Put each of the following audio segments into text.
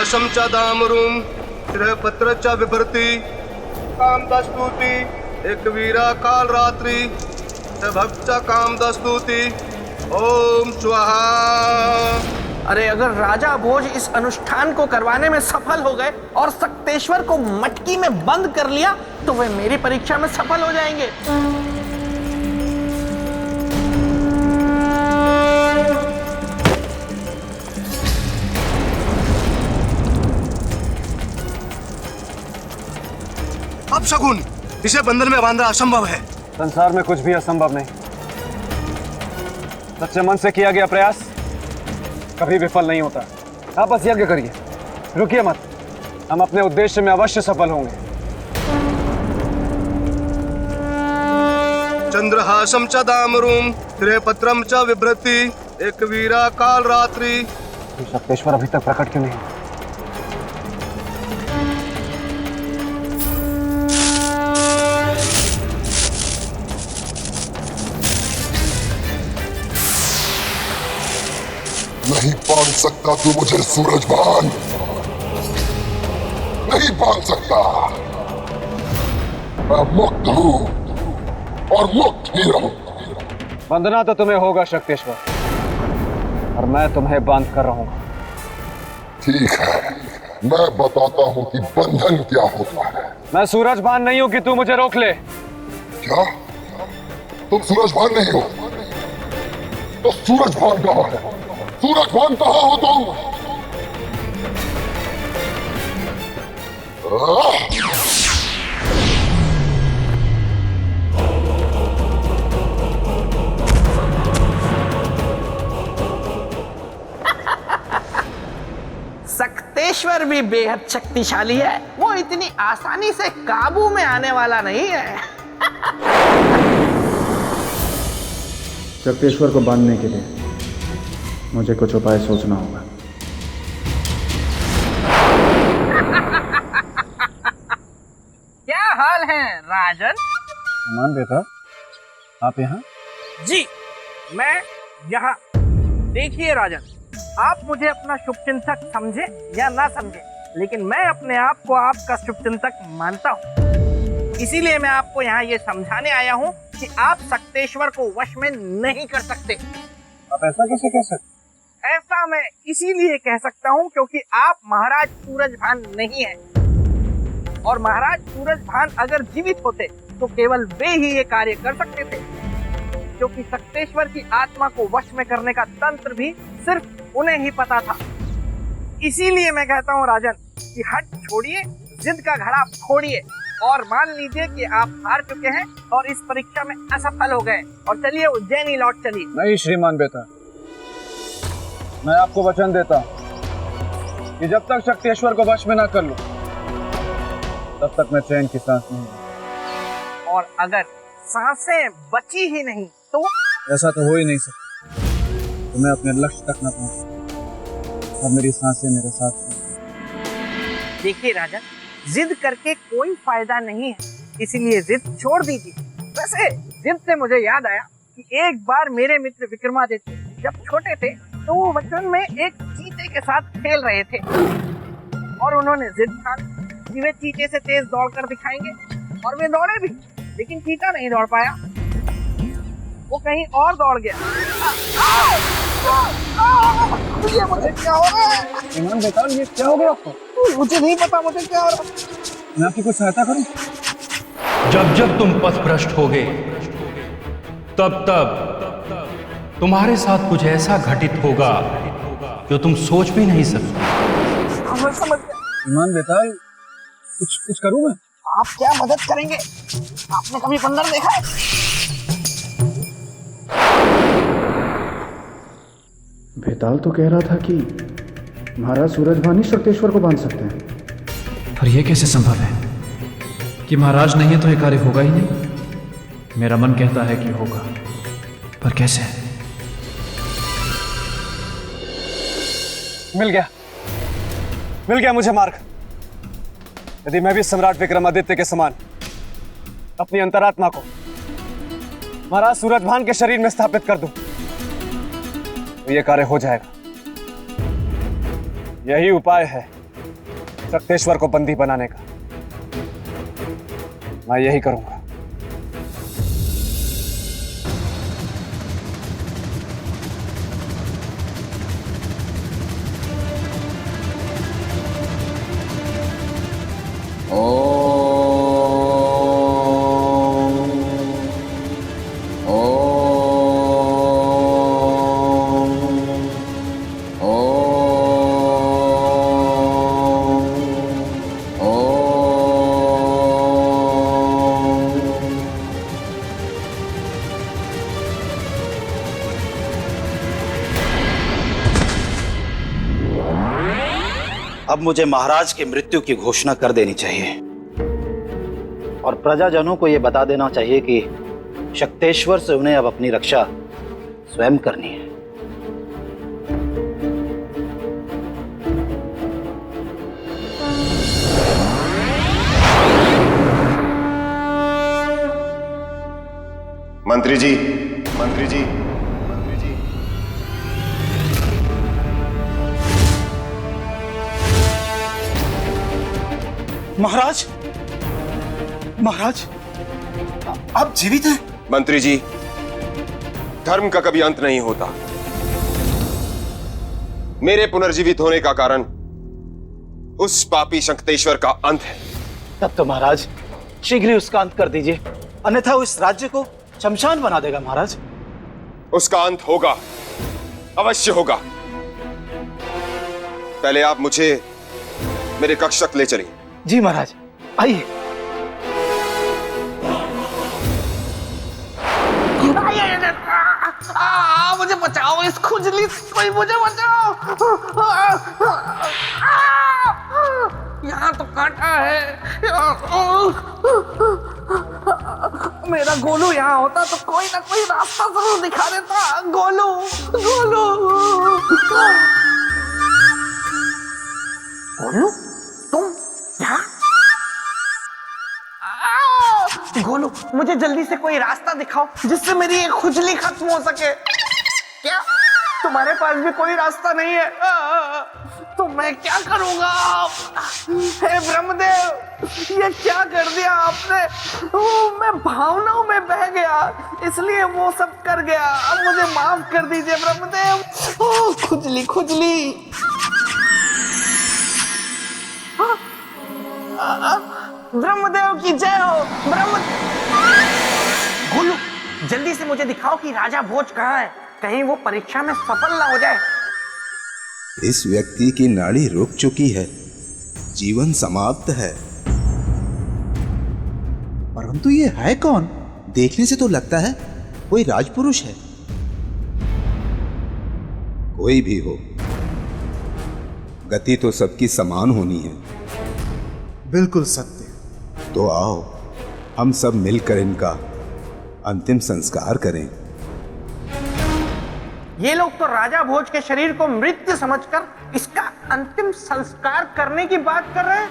चंद्रहासं च दामरुं श्रेयपत्र च बिभ्रति कामदस्तुति एकवीरा कालरात्रि भक्त कामदस्तुति ओम स्वाहा। अरे अगर राजा भोज इस अनुष्ठान को करवाने में सफल हो गए और सक्तेश्वर को मटकी में बंद कर लिया तो वे मेरी परीक्षा में सफल हो जाएंगे। अब शकुन, इसे बंधन में बांधना असंभव है। संसार में कुछ भी असंभव नहीं। सच्चे मन से किया गया प्रयास कभी विफल नहीं होता। आप बस यज्ञ करिए, रुकिए मत। हम अपने उद्देश्य में अवश्य सफल होंगे। चंद्रहासं च दामरुं श्रेयपत्रं च बिभ्रति एकवीरा कालरात्रि। सक्तेश्वर अभी तक प्रकट क्यों नहीं? नहीं बांध सकता तू मुझे सूरजभान, नहीं बांध सकता। मैं मुक्त हूं और मुक्त ही रहूंगा। बंधना तो तुम्हें होगा सक्तेश्वर, और मैं तुम्हें बांध कर रहूंगा। ठीक है, मैं बताता हूं कि बंधन क्या होता है। मैं सूरजभान नहीं हूं कि तू मुझे रोक ले। क्या तुम सूरजभान नहीं हो? तो सूरजभान कहां है? सूरजभान कहां हो तुम? सक्तेश्वर भी बेहद शक्तिशाली है, वो इतनी आसानी से काबू में आने वाला नहीं है। सक्तेश्वर को बांधने के लिए मुझे कुछ उपाय सोचना होगा। क्या हाल है राजन? मान बेटा, आप यहाँ? जी मैं यहाँ। देखिए राजन, आप मुझे अपना शुभचिंतक समझे या ना समझे, लेकिन मैं अपने आप को आपका शुभचिंतक मानता हूँ। इसीलिए मैं आपको यहाँ ये समझाने आया हूँ कि आप सक्तेश्वर को वश में नहीं कर सकते। आप ऐसा कैसे कह सकते? ऐसा मैं इसीलिए कह सकता हूँ क्योंकि आप महाराज सूरजभान नहीं हैं। और महाराज सूरजभान अगर जीवित होते तो केवल वे ही ये कार्य कर सकते थे, क्योंकि सक्तेश्वर की आत्मा को वश में करने का तंत्र भी सिर्फ उन्हें ही पता था। इसीलिए मैं कहता हूँ राजन कि हट छोड़िए, जिद का घड़ा फोड़िए और मान लीजिए कि आप हार चुके हैं और इस परीक्षा में असफल हो गए, और चलिए उज्जैन ही लौट चलिए। नहीं श्रीमान बेटा, मैं आपको वचन देता हूं कि जब तक सक्तेश्वर को वश में ना कर लूं तब तक मैं चैन की सांस नहीं लूंगा। और अगर सांसें बची ही नहीं तो? ऐसा तो हो ही नहीं सकता। तो मैं अपने लक्ष्य तक न पहुंचूं और मेरी सांसें मेरे साथ छोड़। देखिए राजन, जिद करके कोई फायदा नहीं है, इसीलिए जिद छोड़ दीजिए। वैसे जिद से मुझे याद आया कि एक बार मेरे मित्र विक्रमादित्य जब छोटे थे तो वो बचपन में एक चीते के साथ खेल रहे थे, और उन्होंने जिद ठानी कि वे चीते से तेज दौड़कर दिखाएंगे, और वे दौड़े भी, लेकिन चीता नहीं दौड़ पाया, वो कहीं और दौड़ गया। मुझे क्या हो रहा है? ईमान बेटा, ये क्या हो गया आपको? मुझे नहीं पता मुझे क्या हो रहा है। मैं आपकी कुछ सहायता करूं? जब जब तुम पथभ्रष्ट होगे तब तब तुम्हारे साथ कुछ ऐसा घटित होगा जो तुम सोच भी नहीं सकते। समझ गया। ईमान बेटा, कुछ करूं मैं? आप क्या मदद करेंगे? आपने कभी बंदर देखा है? बेताल तो कह रहा था कि महाराज सूरजभान ही सक्तेश्वर को बांध सकते हैं। पर यह कैसे संभव है कि महाराज नहीं है तो यह कार्य होगा ही नहीं? मेरा मन कहता है कि होगा, पर कैसे? मिल गया मुझे मार्ग। यदि मैं भी सम्राट विक्रमादित्य के समान अपनी अंतरात्मा को महाराज सूरजभान के शरीर में स्थापित कर दूं तो यह कार्य हो जाएगा। यही उपाय है शक्तेश्वर को बंदी बनाने का। मैं यही करूंगा। अब मुझे महाराज की मृत्यु की घोषणा कर देनी चाहिए और प्रजाजनों को यह बता देना चाहिए कि शक्तेश्वर से उन्हें अब अपनी रक्षा स्वयं करनी है। मंत्री जी, मंत्री जी, मंत्री जी। महाराज, महाराज, आप जीवित हैं? मंत्री जी, धर्म का कभी अंत नहीं होता। मेरे पुनर्जीवित होने का कारण उस पापी शक्तेश्वर का अंत है। तब तो महाराज शीघ्र ही उसका अंत कर दीजिए, अन्यथा वो इस राज्य को शमशान बना देगा। महाराज, उसका अंत होगा, अवश्य होगा। पहले आप मुझे मेरे कक्ष तक ले चलिए। जी महाराज, आइए। मुझे बचाओ, इस खुजली से कोई मुझे बचाओ। यहाँ तो कांटा है। मेरा गोलू यहाँ होता तो कोई ना कोई रास्ता जरूर दिखा देता। गोलू, गोलू, गोलू, तुम यहाँ? गोलू, मुझे जल्दी से कोई रास्ता दिखाओ जिससे मेरी ये खुजली खत्म हो सके। क्या तुम्हारे पास भी कोई रास्ता नहीं है? तो मैं क्या करूंगा? हे ब्रह्मदेव, ये क्या कर दिया आपने? मैं भावनाओं में बह गया, इसलिए वो सब कर गया। अब मुझे माफ कर दीजिए ब्रह्मदेव। खुजली, खुजली। ब्रह्मदेव की जय हो। गोलू, जल्दी से मुझे दिखाओ कि राजा भोज कहाँ है, कहीं वो परीक्षा में सफल ना हो जाए। इस व्यक्ति की नाड़ी रुक चुकी है, जीवन समाप्त है। परंतु ये है कौन? देखने से तो लगता है कोई राजपुरुष है। कोई भी हो, गति तो सबकी समान होनी है। बिल्कुल सत्य। तो आओ हम सब मिलकर इनका अंतिम संस्कार करें। ये लोग तो राजा भोज के शरीर को मृत्यु समझकर इसका अंतिम संस्कार करने की बात कर रहे हैं।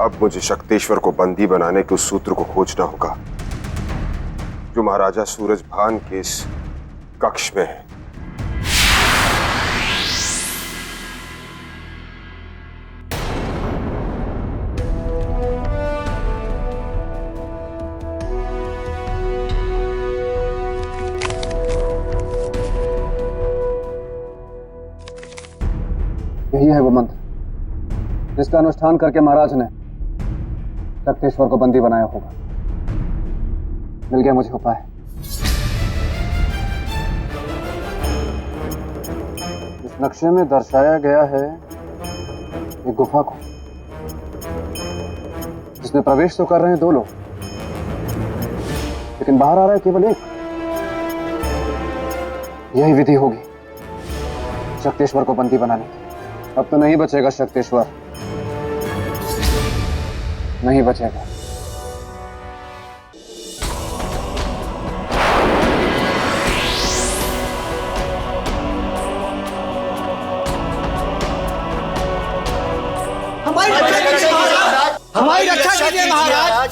अब मुझे शक्तेश्वर को बंदी बनाने के उस सूत्र को खोजना होगा जो महाराजा सूरजभान के इस कक्ष में है। यही है वो मंत्र जिसका अनुष्ठान करके महाराज ने शक्तेश्वर को बंदी बनाया होगा। मिल गया मुझे उपाय। इस नक्शे में दर्शाया गया है एक गुफा को, जिसमें प्रवेश तो कर रहे हैं 2 लोग, लेकिन बाहर आ रहा है केवल 1। यही विधि होगी शक्तेश्वर को बंदी बनाने की। अब तो नहीं बचेगा शक्तेश्वर, नहीं बचेगा। कीजिए महाराज,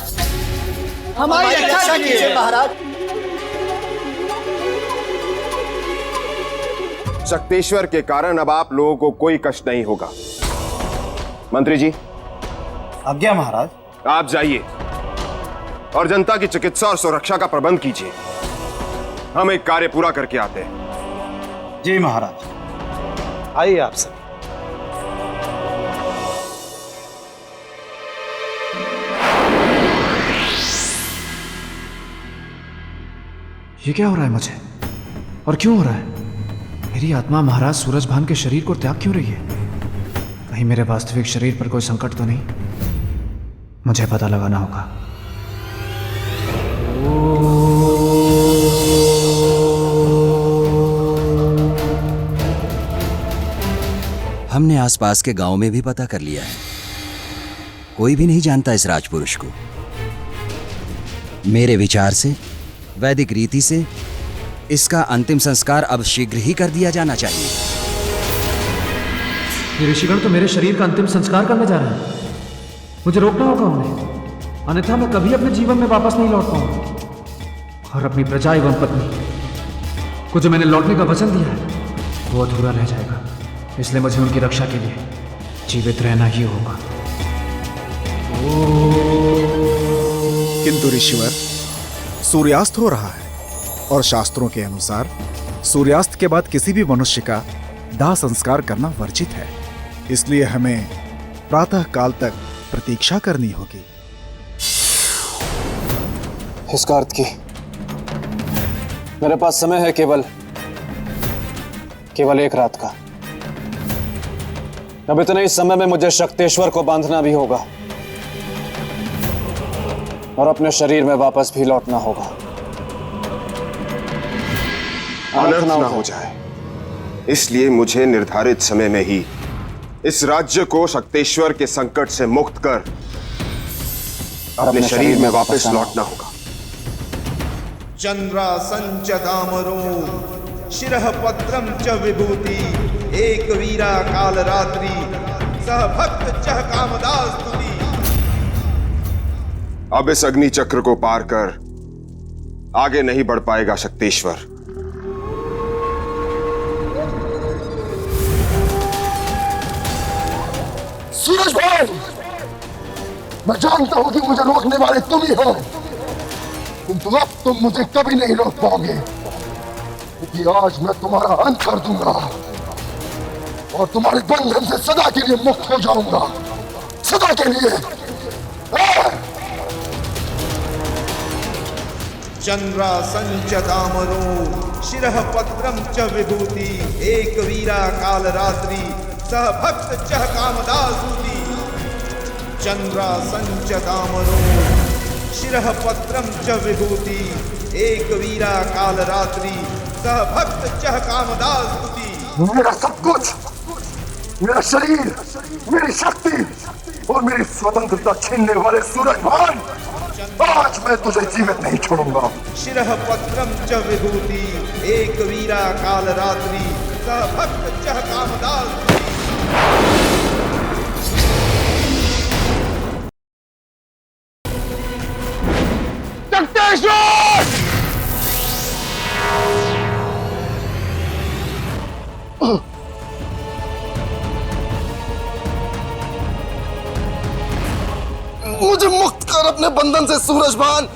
हमारी रक्षा कीजिए महाराज। शक्तेश्वर के कारण अब आप लोगों को कोई कष्ट नहीं होगा। मंत्री जी, आज्ञा महाराज। आप जाइए और जनता की चिकित्सा और सुरक्षा का प्रबंध कीजिए। हम एक कार्य पूरा करके आते हैं। जी महाराज। आइए आप सब। ये क्या हो रहा है मुझे, और क्यों हो रहा है? मेरी आत्मा महाराज सूरजभान के शरीर को त्याग क्यों रही है? कहीं मेरे वास्तविक शरीर पर कोई संकट तो नहीं? मुझे पता लगाना होगा। हमने आसपास के गांव में भी पता कर लिया है, कोई भी नहीं जानता इस राजपुरुष को। मेरे विचार से, वैदिक रीति से इसका अंतिम संस्कार अब शीघ्र ही कर दिया जाना चाहिए। ये ऋषिगण तो मेरे शरीर का अंतिम संस्कार करने जा रहे हैं। मुझे रोकना होगा उन्हें, अन्यथा मैं कभी अपने जीवन में वापस नहीं लौट पाऊंगा और अपनी प्रजा एवं पत्नी को जो मैंने लौटने का वचन दिया है वो अधूरा रह जाएगा। इसलिए मुझे उनकी रक्षा के लिए जीवित रहना ही होगा। किंतु ऋषिवर, सूर्यास्त हो रहा है और शास्त्रों के अनुसार सूर्यास्त के बाद किसी भी मनुष्य का दाह संस्कार करना वर्जित है। इसलिए हमें प्रातः काल तक प्रतीक्षा करनी होगी। इसका अर्थ की मेरे पास समय है केवल एक रात का। अब इतने ही समय में मुझे शक्तेश्वर को बांधना भी होगा और अपने शरीर में वापस भी लौटना होगा। अनर्थ ना हो जाए, इसलिए मुझे निर्धारित समय में ही इस राज्य को शक्तेश्वर के संकट से मुक्त कर अपने शरीर में वापस लौटना होगा। चंद्रा संच दामरो शिरः पत्रम च विभूति एक वीरा काल रात्रि सह भक्त चह कामदास स्तुति। अब इस अग्नि चक्र को पार कर आगे नहीं बढ़ पाएगा शक्तेश्वर। सूरजभान, मैं जानता हूं कि मुझे रोकने वाले तुम ही हो, किंतु अब तुम मुझे कभी नहीं रोक पाओगे, क्योंकि आज मैं तुम्हारा अंत कर दूंगा और तुम्हारे बंधन से सदा के लिए मुक्त हो जाऊंगा, सदा के लिए। चंद्रा संच दामरो शिरः पत्रम च विभूति एक वीरा काल रात्रि सह भक्त चह कामदास स्तुति। चंद्रा संच दामरो शिरः पत्रम च विभूति एक वीरा काल रात्रि सह भक्त चह कामदास स्तुति। मेरा सब कुछ, मेरा शरीर, मेरी शक्ति और मेरी स्वतंत्रता छीनने वाले सूरजभान, आज मैं तुझे जीवित नहीं छोड़ूंगा। शिरः पत्रम च विभूति एक वीरा काल रात्रि सह भक्त चह कामदास स्तुति। मुझे मुक्त कर अपने बंधन से सूरजभान,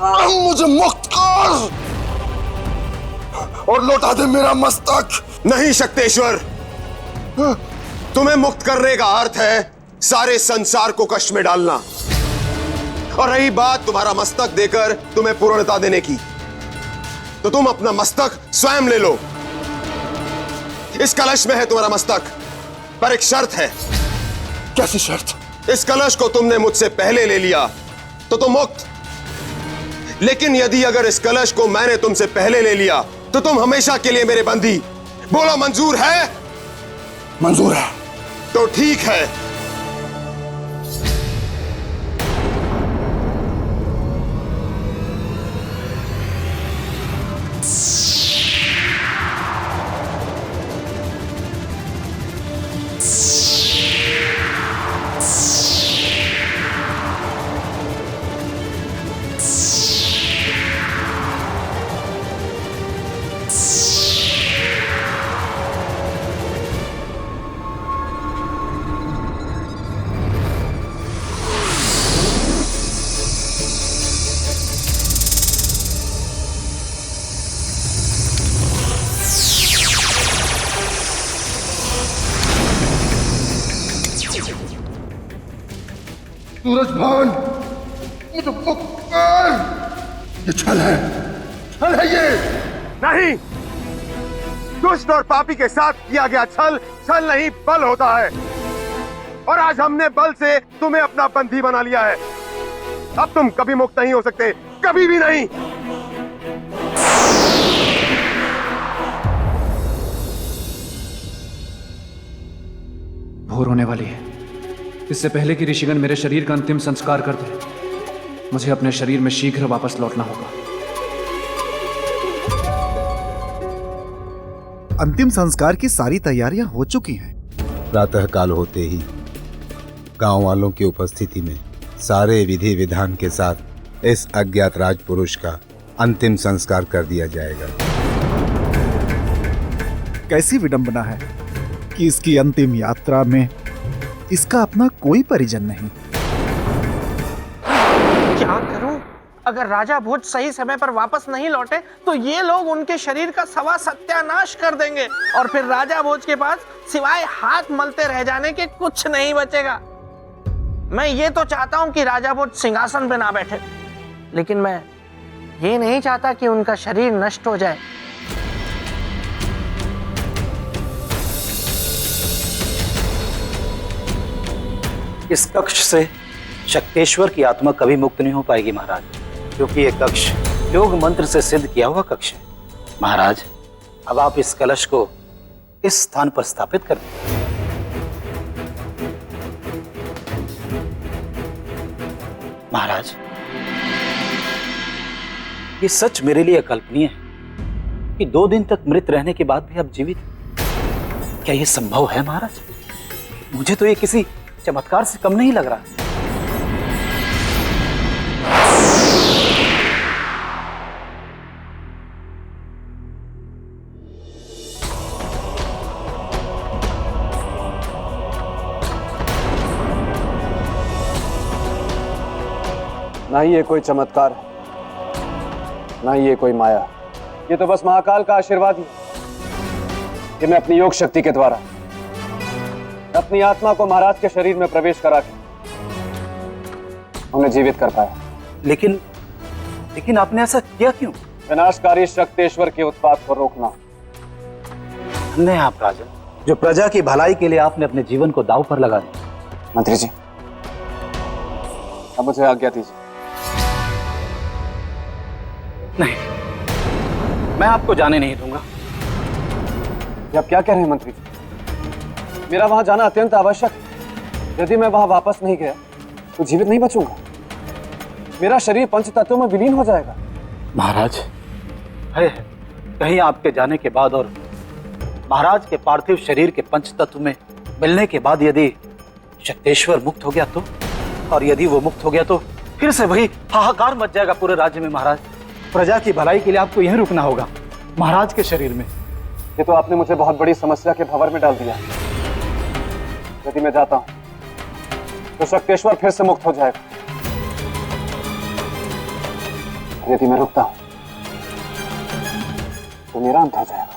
मुझे मुक्त कर और लौटा दे मेरा मस्तक। नहीं शक्तेश्वर, तुम्हें मुक्त करने का अर्थ है सारे संसार को कष्ट में डालना, और रही बात तुम्हारा मस्तक देकर तुम्हें पूर्णता देने की, तो तुम अपना मस्तक स्वयं ले लो। इस कलश में है तुम्हारा मस्तक, पर एक शर्त है। कैसी शर्त? इस कलश को तुमने मुझसे पहले ले लिया तो तुम मुक्त, लेकिन यदि अगर इस कलश को मैंने तुमसे पहले ले लिया तो तुम हमेशा के लिए मेरे बंदी। बोला मंजूर है? मंजूर है। तो ठीक है। सूरजभान, मुझे मुक्त कर। ये छल है ये। नहीं, दुष्ट और पापी के साथ किया गया छल छल नहीं बल होता है, और आज हमने बल से तुम्हें अपना बंदी बना लिया है। अब तुम कभी मुक्त नहीं हो सकते, कभी भी नहीं। भोर होने वाली है। इससे पहले कि ऋषिगण मेरे शरीर का अंतिम संस्कार कर दे, मुझे अपने शरीर में शीघ्र वापस लौटना होगा। अंतिम संस्कार की सारी तैयारियां हो चुकी हैं। प्रातःकाल होते ही गांव वालों की उपस्थिति में सारे विधि विधान के साथ इस अज्ञात राजपुरुष का अंतिम संस्कार कर दिया जाएगा। कैसी विडंबना है कि इसकी अंतिम यात्रा में इसका अपना कोई परिजन नहीं। क्या करूं? अगर राजा भोज सही समय पर वापस नहीं लौटे तो ये लोग उनके शरीर का सवा सत्यानाश कर देंगे, और फिर राजा भोज के पास सिवाय हाथ मलते रह जाने के कुछ नहीं बचेगा। मैं ये तो चाहता हूं कि राजा भोज सिंहासन पे ना बैठे, लेकिन मैं ये नहीं चाहता कि उनका शरीर नष्ट हो जाए। इस कक्ष से शक्तेश्वर की आत्मा कभी मुक्त नहीं हो पाएगी महाराज, क्योंकि यह कक्ष योग मंत्र से सिद्ध किया हुआ कक्ष है। महाराज, अब आप इस कलश को इस स्थान पर स्थापित कर दें। महाराज, ये सच मेरे लिए अकल्पनीय है कि 2 दिन तक मृत रहने के बाद भी आप जीवित हैं। क्या यह संभव है महाराज? मुझे तो ये किसी चमत्कार से कम नहीं लग रहा। ना ही ये कोई चमत्कार है, ना ही ये कोई माया। ये तो बस महाकाल का आशीर्वाद ही कि मैं अपनी योग शक्ति के द्वारा अपनी आत्मा को महाराज के शरीर में प्रवेश करा के उन्हें जीवित कर पाया। लेकिन आपने ऐसा किया क्यों? विनाशकारी शक्तेश्वर के उत्पात को रोकना। धन्य है आप राजन, जो प्रजा की भलाई के लिए आपने अपने जीवन को दांव पर लगा दिया। मंत्री जी, अब मुझे आज्ञा दीजिए। नहीं, मैं आपको जाने नहीं दूंगा। आप क्या कह रहे हैं मंत्री जी? मेरा वहां जाना अत्यंत आवश्यक है। यदि मैं वहां वापस नहीं गया तो जीवित नहीं बचूंगा। मेरा शरीर पंच तत्वों में विलीन हो जाएगा। महाराज, है कहीं आपके जाने के बाद और महाराज के पार्थिव शरीर के पंच तत्व में मिलने के बाद यदि शक्तेश्वर मुक्त हो गया तो, और यदि वो मुक्त हो गया तो फिर से वही हाहाकार मच जाएगा पूरे राज्य में। महाराज, प्रजा की भलाई के लिए आपको यहीं रुकना होगा, महाराज के शरीर में। ये तो आपने मुझे बहुत बड़ी समस्या के भंवर में डाल दिया। यदि मैं जाता हूं तो शक्तेश्वर फिर से मुक्त हो जाएगा। यदि मैं रुकता हूं तो मेरा अंत हो जाएगा।